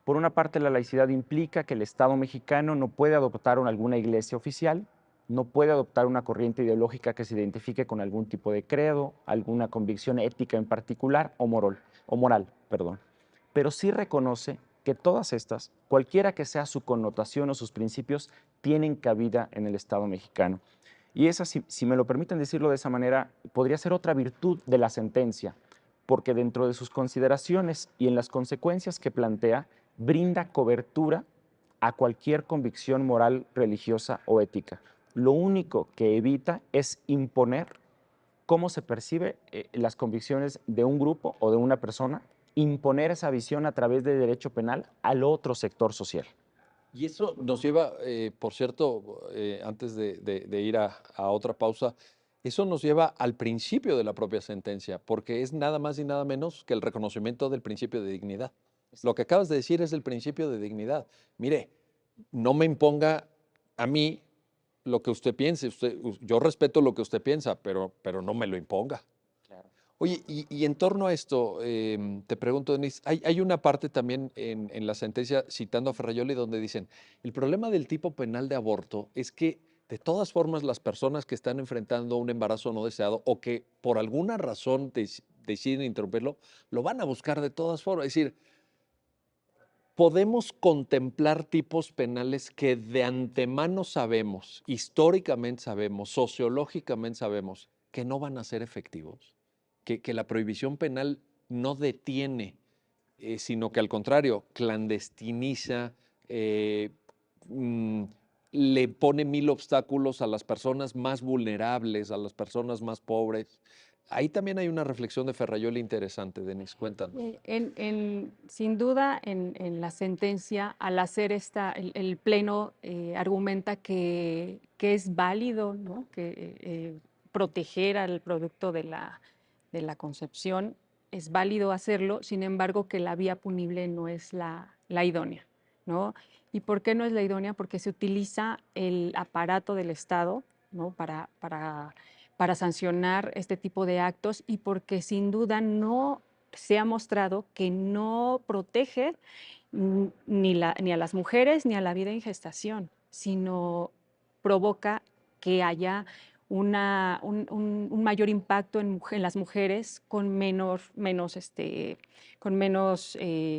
Por una parte, la laicidad implica que el Estado mexicano no puede adoptar alguna iglesia oficial, no puede adoptar una corriente ideológica que se identifique con algún tipo de credo, alguna convicción ética en particular o moral, perdón. Pero sí reconoce que todas estas, cualquiera que sea su connotación o sus principios, tienen cabida en el Estado mexicano. Y esa, si me lo permiten decirlo de esa manera, podría ser otra virtud de la sentencia, porque dentro de sus consideraciones y en las consecuencias que plantea, brinda cobertura a cualquier convicción moral, religiosa o ética. Lo único que evita es imponer cómo se percibe las convicciones de un grupo o de una persona, imponer esa visión a través del derecho penal al otro sector social. Y eso nos lleva, por cierto, antes de ir a otra pausa, eso nos lleva al principio de la propia sentencia, porque es nada más y nada menos que el reconocimiento del principio de dignidad. Lo que acabas de decir es el principio de dignidad. Mire, no me imponga a mí lo que usted piense. Yo respeto lo que usted piensa, pero no me lo imponga. Claro. Oye, y en torno a esto, te pregunto, Denise, hay una parte también en la sentencia citando a Ferrayoli donde dicen, el problema del tipo penal de aborto es que de todas formas las personas que están enfrentando un embarazo no deseado o que por alguna razón deciden interrumpirlo, lo van a buscar de todas formas. Es decir, podemos contemplar tipos penales que de antemano sabemos, históricamente sabemos, sociológicamente sabemos, que no van a ser efectivos, que la prohibición penal no detiene, sino que al contrario, clandestiniza, eh, mm, le pone mil obstáculos a las personas más vulnerables, a las personas más pobres. Ahí también hay una reflexión de Ferrayoli interesante, Denise, cuéntanos. Sin duda, en la sentencia, al hacer el Pleno argumenta que es válido, ¿no? Que proteger al producto de la concepción es válido hacerlo, sin embargo, que la vía punible no es la idónea, ¿no? ¿Y por qué no es la idónea? Porque se utiliza el aparato del Estado, ¿no? Para sancionar este tipo de actos y porque sin duda no se ha mostrado que no protege ni a las mujeres ni a la vida en gestación, sino provoca que haya un mayor impacto en las mujeres con menos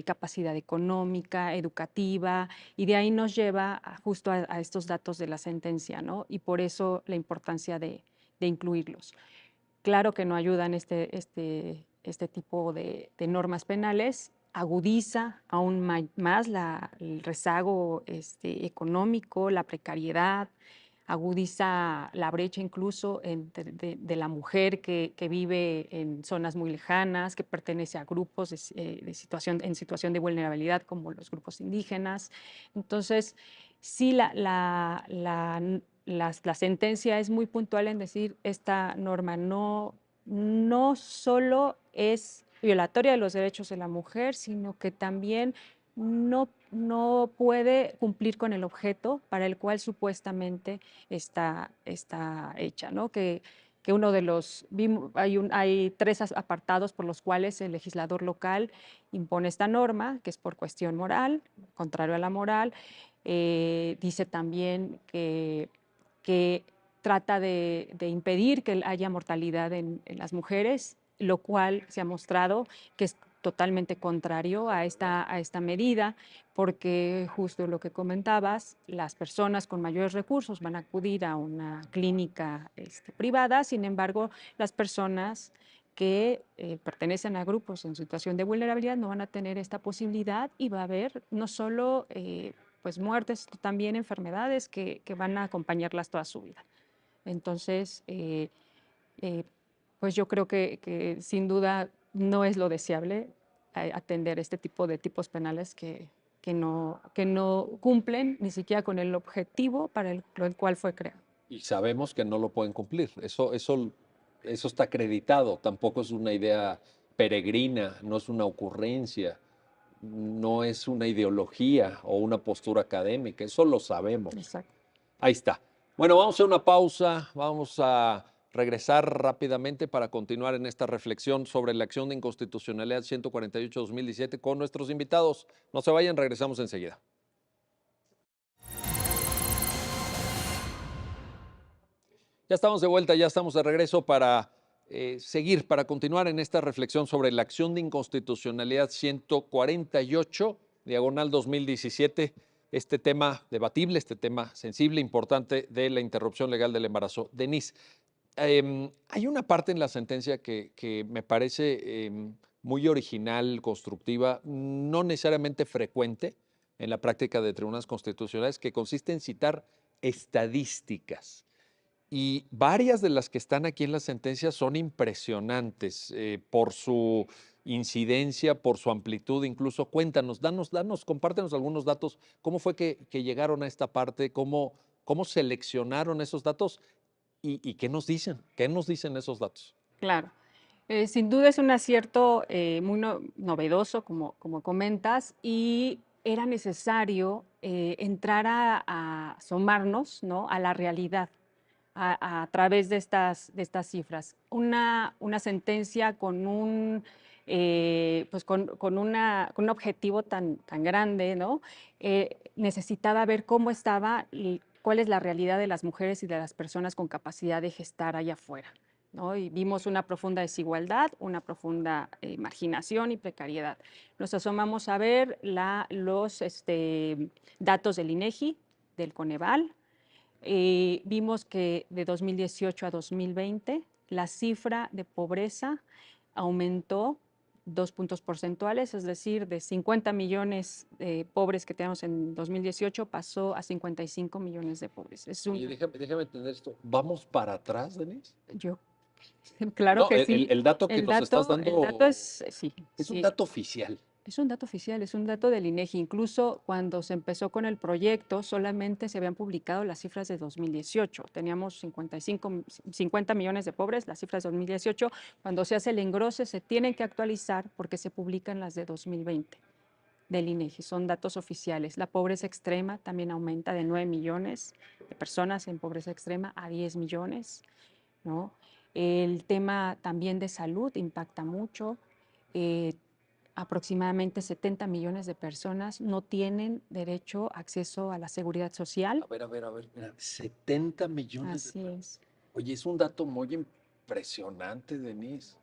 capacidad económica, educativa, y de ahí nos lleva justo a estos datos de la sentencia, ¿no? Y por eso la importancia de incluirlos. Claro que no ayudan este tipo de normas penales, agudiza aún más el rezago económico, la precariedad, agudiza la brecha incluso de la mujer que vive en zonas muy lejanas, que pertenece a grupos en situación de vulnerabilidad como los grupos indígenas. Entonces, sí, la sentencia es muy puntual en decir esta norma no solo es violatoria de los derechos de la mujer, sino que también no puede cumplir con el objeto para el cual supuestamente está hecha, ¿no? Que uno de los, hay tres apartados por los cuales el legislador local impone esta norma, que es por cuestión moral, contrario a la moral. Dice también que trata de impedir que haya mortalidad en las mujeres, lo cual se ha mostrado que es totalmente contrario a esta medida, porque justo lo que comentabas, las personas con mayores recursos van a acudir a una clínica privada, sin embargo, las personas que pertenecen a grupos en situación de vulnerabilidad no van a tener esta posibilidad y va a haber no solo pues muertes, también enfermedades que van a acompañarlas toda su vida. Entonces, eh, pues yo creo que sin duda no es lo deseable atender este tipo de tipos penales que no cumplen ni siquiera con el objetivo para el cual fue creado. Y sabemos que no lo pueden cumplir. Eso está acreditado. Tampoco es una idea peregrina, no es una ocurrencia, no es una ideología o una postura académica. Eso lo sabemos. Exacto. Ahí está. Bueno, vamos a hacer una pausa. Vamos a regresar rápidamente para continuar en esta reflexión sobre la acción de inconstitucionalidad 148-2017 con nuestros invitados. No se vayan, regresamos enseguida. Ya estamos de vuelta, ya estamos de regreso para seguir, para continuar en esta reflexión sobre la acción de inconstitucionalidad 148, diagonal 2017, este tema debatible, este tema sensible, importante de la interrupción legal del embarazo. Denise, hay una parte en la sentencia que me parece muy original, constructiva, no necesariamente frecuente en la práctica de tribunales constitucionales, que consiste en citar estadísticas. Y varias de las que están aquí en la sentencia son impresionantes por su incidencia, por su amplitud. Incluso cuéntanos, compártenos algunos datos. ¿Cómo fue que llegaron a esta parte? ¿Cómo seleccionaron esos datos? ¿Y qué nos dicen? ¿Qué nos dicen esos datos? Claro. Sin duda es un acierto muy novedoso, como comentas, y era necesario entrar a asomarnos, ¿no?, a la realidad a través de estas cifras. Una sentencia con con un objetivo tan grande, ¿no? Necesitaba ver cómo estaba y cuál es la realidad de las mujeres y de las personas con capacidad de gestar allá afuera, ¿no? Y vimos una profunda desigualdad, una profunda marginación y precariedad. Nos asomamos a ver los datos del INEGI, del Coneval. Vimos que de 2018 a 2020 la cifra de pobreza aumentó 2 puntos porcentuales, es decir, de 50 millones de pobres que teníamos en 2018 pasó a 55 millones de pobres. Oye, déjame entender esto. ¿Vamos para atrás, Denise? Yo, claro No, que sí. el dato que nos estás El dato dando sí, es un sí. dato oficial. Es un dato oficial, es un dato del INEGI. Incluso cuando se empezó con el proyecto, solamente se habían publicado las cifras de 2018. Teníamos 50 millones de pobres, las cifras de 2018. Cuando se hace el engrose, se tienen que actualizar porque se publican las de 2020 del INEGI. Son datos oficiales. La pobreza extrema también aumenta de 9 millones de personas en pobreza extrema a 10 millones, ¿no? El tema también de salud impacta mucho. Aproximadamente 70 millones de personas no tienen derecho a acceso a la seguridad social. A ver, mira, 70 millones de Así personas. es. Oye, es un dato muy impresionante, Denise.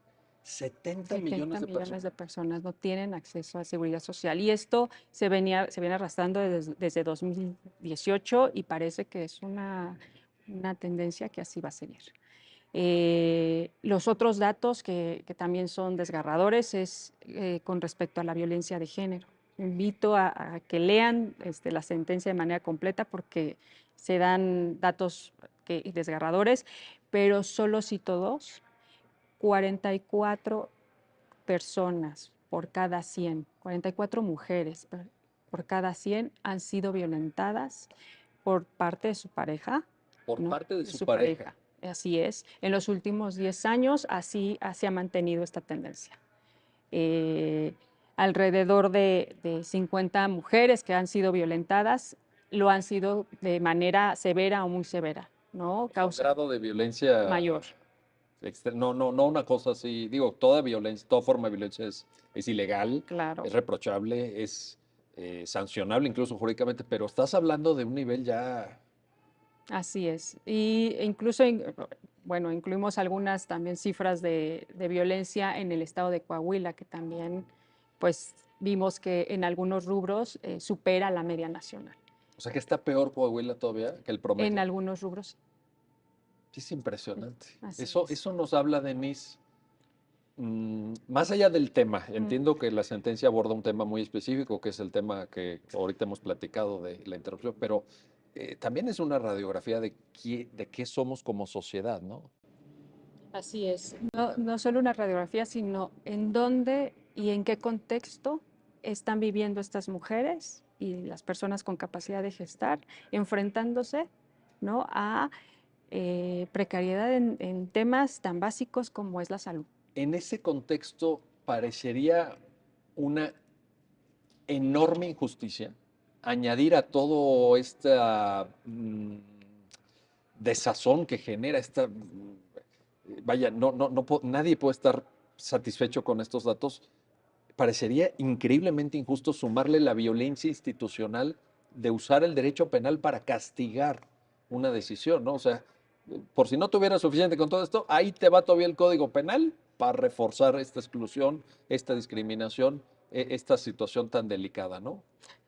70 millones 70 de millones de personas. personas no tienen acceso a seguridad social. Y esto se viene arrastrando desde 2018 y parece que es una tendencia que así va a seguir. Los otros datos que también son desgarradores es con respecto a la violencia de género. Invito a que lean la sentencia de manera completa porque se dan datos desgarradores, pero solo cito dos: 44 personas por cada 100, 44 mujeres por cada 100 han sido violentadas por parte de su pareja, Por ¿no? parte de De su su pareja. pareja. así es. En los últimos 10 años así se ha mantenido esta tendencia. Eh, Alrededor de 50 mujeres que han sido violentadas lo han sido de manera severa o muy severa, ¿no? Un Causa grado de violencia mayor. no una cosa así, digo, toda violencia, toda forma de violencia es ilegal, Claro, es reprochable, es sancionable incluso jurídicamente, pero estás hablando de un nivel ya. así es. Y incluso, bueno, incluimos algunas también cifras de violencia en el estado de Coahuila, que también, pues, vimos que en algunos rubros supera la media nacional. O sea que está peor Coahuila todavía que el En promedio. algunos rubros, Sí, es impresionante. así Eso, es. eso nos habla, Denise, más allá del tema. Mm. Entiendo que la sentencia aborda un tema muy específico, que es el tema que ahorita hemos platicado de la interrupción, pero también es una radiografía de qué somos como sociedad, ¿no? Así es. No solo una radiografía, sino en dónde y en qué contexto están viviendo estas mujeres y las personas con capacidad de gestar, enfrentándose, ¿no?, a precariedad en temas tan básicos como es la salud. En ese contexto parecería una enorme injusticia añadir a todo esta desazón que genera esta. Vaya, nadie puede estar satisfecho con estos datos. Parecería increíblemente injusto sumarle la violencia institucional de usar el derecho penal para castigar una decisión, ¿no? O sea, por si no tuviera suficiente con todo esto, ahí te va todavía el Código Penal para reforzar esta exclusión, esta discriminación, esta situación tan delicada, ¿no?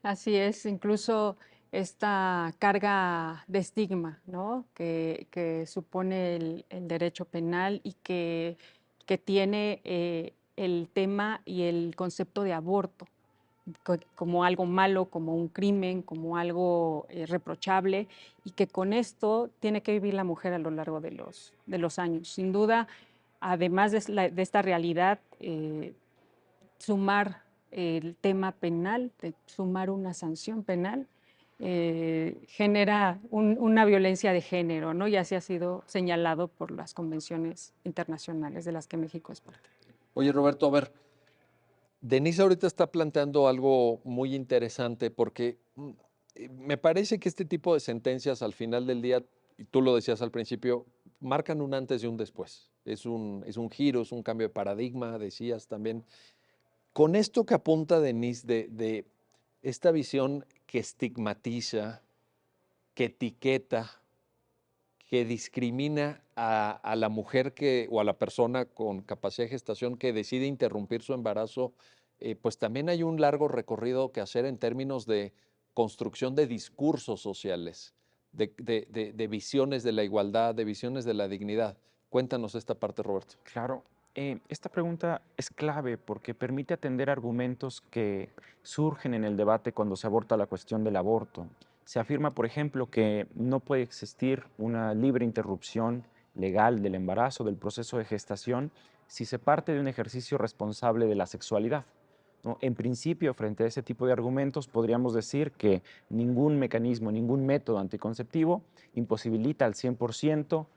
Así es, incluso esta carga de estigma, ¿no?, que supone el derecho penal y que tiene el tema y el concepto de aborto como algo malo, como un crimen, como algo reprochable, y que con esto tiene que vivir la mujer a lo largo de los años. Sin duda, además de esta realidad, sumar el tema penal, de sumar una sanción penal, genera una violencia de género, ¿no? Y así ha sido señalado por las convenciones internacionales de las que México es parte. Oye, Roberto, a ver, Denise ahorita está planteando algo muy interesante porque me parece que este tipo de sentencias al final del día, y tú lo decías al principio, marcan un antes y un después. Es un giro, es un cambio de paradigma, decías también. Con esto que apunta Denise de esta visión que estigmatiza, que etiqueta, que discrimina a la mujer o a la persona con capacidad de gestación que decide interrumpir su embarazo, pues también hay un largo recorrido que hacer en términos de construcción de discursos sociales, de visiones de la igualdad, de visiones de la dignidad. Cuéntanos esta parte, Roberto. Claro, esta pregunta es clave porque permite atender argumentos que surgen en el debate cuando se aborda la cuestión del aborto. Se afirma, por ejemplo, que no puede existir una libre interrupción legal del embarazo, del proceso de gestación, si se parte de un ejercicio responsable de la sexualidad, ¿no? En principio, frente a ese tipo de argumentos, podríamos decir que ningún mecanismo, ningún método anticonceptivo imposibilita al 100%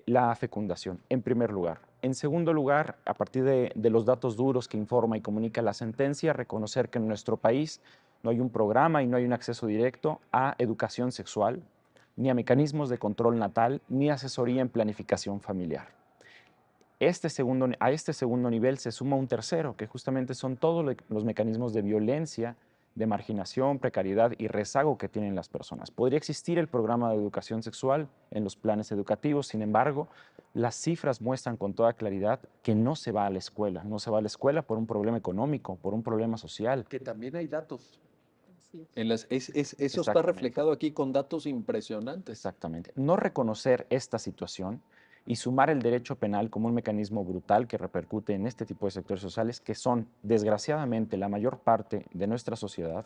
la fecundación, en primer lugar. En segundo lugar, a partir de los datos duros que informa y comunica la sentencia, reconocer que en nuestro país no hay un programa y no hay un acceso directo a educación sexual, ni a mecanismos de control natal, ni asesoría en planificación familiar. A este segundo nivel se suma un tercero, que justamente son todos los mecanismos de violencia, de marginación, precariedad y rezago que tienen las personas. Podría existir el programa de educación sexual en los planes educativos, sin embargo, las cifras muestran con toda claridad que no se va a la escuela, no se va a la escuela por un problema económico, por un problema social. Que también hay datos. Así es. Eso está Exactamente. reflejado aquí con datos impresionantes. Exactamente. No reconocer esta situación y sumar el derecho penal como un mecanismo brutal que repercute en este tipo de sectores sociales, que son, desgraciadamente, la mayor parte de nuestra sociedad,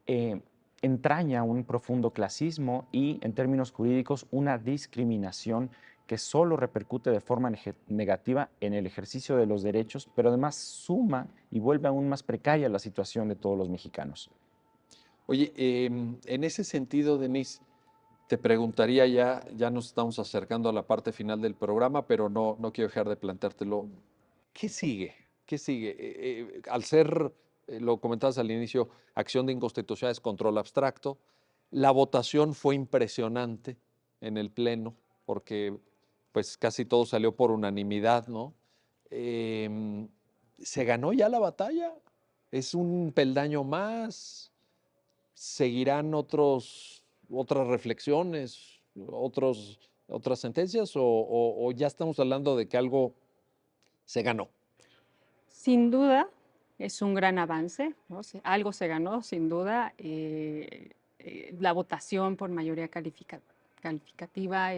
eh, entraña un profundo clasismo y, en términos jurídicos, una discriminación que solo repercute de forma negativa en el ejercicio de los derechos, pero además suma y vuelve aún más precaria la situación de todos los mexicanos. Oye, en ese sentido, Denise, Te preguntaría ya nos estamos acercando a la parte final del programa, pero no quiero dejar de planteártelo. ¿Qué sigue? ¿Qué sigue? Al ser, lo comentabas al inicio, acción de inconstitucionalidad es control abstracto. La votación fue impresionante en el Pleno, porque pues casi todo salió por unanimidad, ¿no? Em, ¿Se ganó ya la batalla? ¿Es un peldaño más? ¿Seguirán otras reflexiones, otras sentencias o ya estamos hablando de que algo se ganó? Sin duda, es un gran avance, ¿no? Algo se ganó, sin duda. La votación por mayoría calificativa,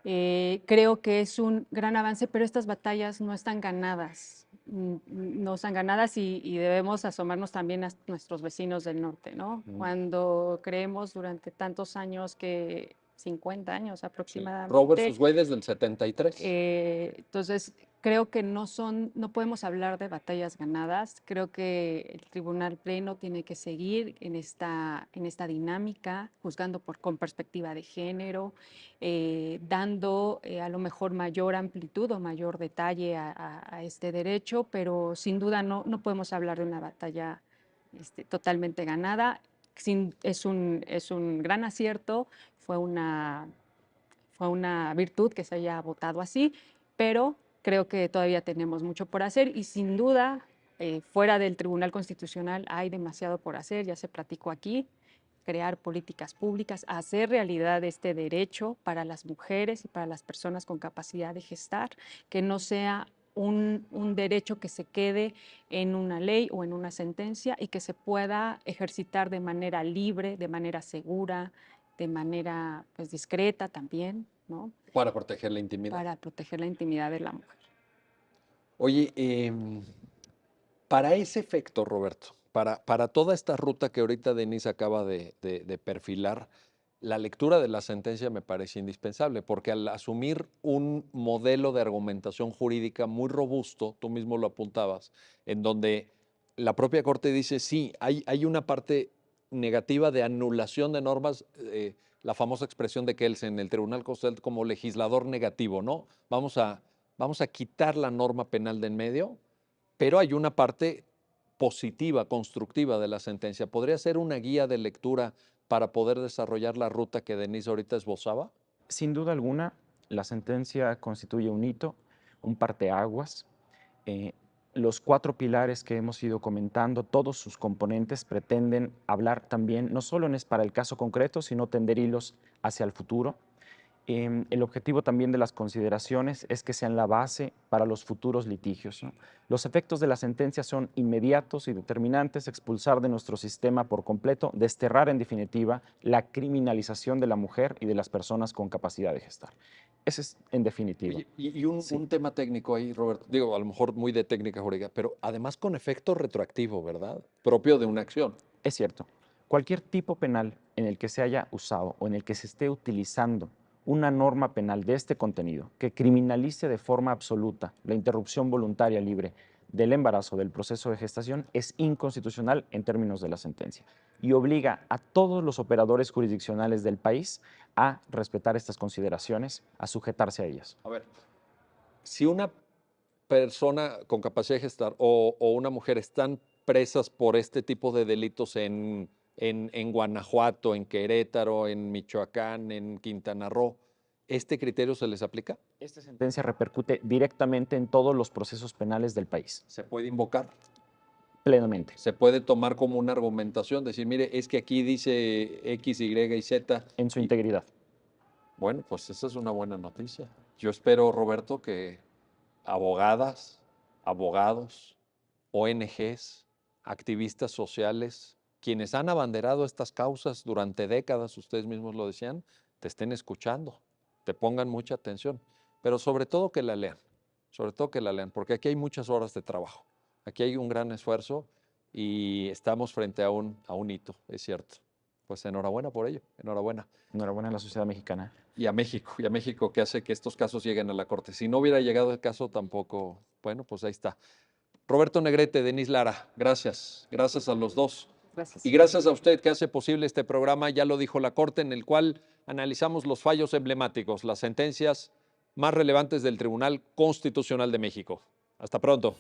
creo que es un gran avance, pero estas batallas no están ganadas. No están ganadas y debemos asomarnos también a nuestros vecinos del norte, ¿no? Cuando creemos durante tantos años 50 años Sí. Roe aproximadamente. versus Wade desde el 73. Entonces, creo que no podemos hablar de batallas ganadas. Creo que el Tribunal Pleno tiene que seguir en esta dinámica, juzgando con perspectiva de género, dando a lo mejor mayor amplitud o mayor detalle a este derecho, pero sin duda no podemos hablar de una batalla totalmente ganada. Es un gran acierto, fue una virtud que se haya votado así, pero creo que todavía tenemos mucho por hacer y sin duda, fuera del Tribunal Constitucional hay demasiado por hacer, ya se platicó aquí, crear políticas públicas, hacer realidad este derecho para las mujeres y para las personas con capacidad de gestar, que no sea un derecho que se quede en una ley o en una sentencia y que se pueda ejercitar de manera libre, de manera segura, de manera pues, discreta también, ¿no? Para proteger la intimidad. Para proteger la intimidad de la mujer. Oye, para ese efecto, Roberto, para toda esta ruta que ahorita Denise acaba de perfilar, la lectura de la sentencia me parece indispensable, porque al asumir un modelo de argumentación jurídica muy robusto, tú mismo lo apuntabas, en donde la propia Corte dice, sí, hay una parte negativa de anulación de normas, la famosa expresión de Kelsen en el Tribunal Constitucional como legislador negativo, ¿no? Vamos a quitar la norma penal de en medio, pero hay una parte positiva, constructiva de la sentencia. ¿Podría ser una guía de lectura para poder desarrollar la ruta que Denise ahorita esbozaba? Sin duda alguna, la sentencia constituye un hito, un parteaguas. Los 4 pilares que hemos ido comentando, todos sus componentes pretenden hablar también, no solo para el caso concreto, sino tender hilos hacia el futuro. El objetivo también de las consideraciones es que sean la base para los futuros litigios, ¿no? Los efectos de la sentencia son inmediatos y determinantes: expulsar de nuestro sistema por completo, desterrar en definitiva la criminalización de la mujer y de las personas con capacidad de gestar. Ese es en definitiva. Oye, y un, Sí. un tema técnico ahí, Roberto, digo, a lo mejor muy de técnica jurídica, pero además con efecto retroactivo, ¿verdad? Propio de una acción. Es cierto, cualquier tipo penal en el que se haya usado o en el que se esté utilizando una norma penal de este contenido que criminalice de forma absoluta la interrupción voluntaria libre del embarazo del proceso de gestación es inconstitucional en términos de la sentencia y obliga a todos los operadores jurisdiccionales del país a respetar estas consideraciones, a sujetarse a ellas. A ver, si una persona con capacidad de gestar o una mujer están presas por este tipo de delitos en Guanajuato, en Querétaro, en Michoacán, en Quintana Roo, ¿este criterio se les aplica? Esta sentencia repercute directamente en todos los procesos penales del país, ¿Se puede invocar? plenamente, Se puede tomar como una argumentación, decir, mire, es que aquí dice X, Y y Z. en su integridad. Bueno, pues esa es una buena noticia. Yo espero, Roberto, que abogadas, abogados, ONGs, activistas sociales, quienes han abanderado estas causas durante décadas, ustedes mismos lo decían, te estén escuchando, te pongan mucha atención, pero sobre todo que la lean, sobre todo que la lean, porque aquí hay muchas horas de trabajo, aquí hay un gran esfuerzo y estamos frente a un hito, es cierto. Pues enhorabuena por ello, enhorabuena. Enhorabuena a la sociedad mexicana. Y a México que hace que estos casos lleguen a la Corte. Si no hubiera llegado el caso tampoco, bueno, pues ahí está. Roberto Negrete, Denise Lara, gracias. Gracias a los dos. Gracias. Y gracias a usted que hace posible este programa, ya lo dijo la Corte, en el cual analizamos los fallos emblemáticos, las sentencias más relevantes del Tribunal Constitucional de México. Hasta pronto.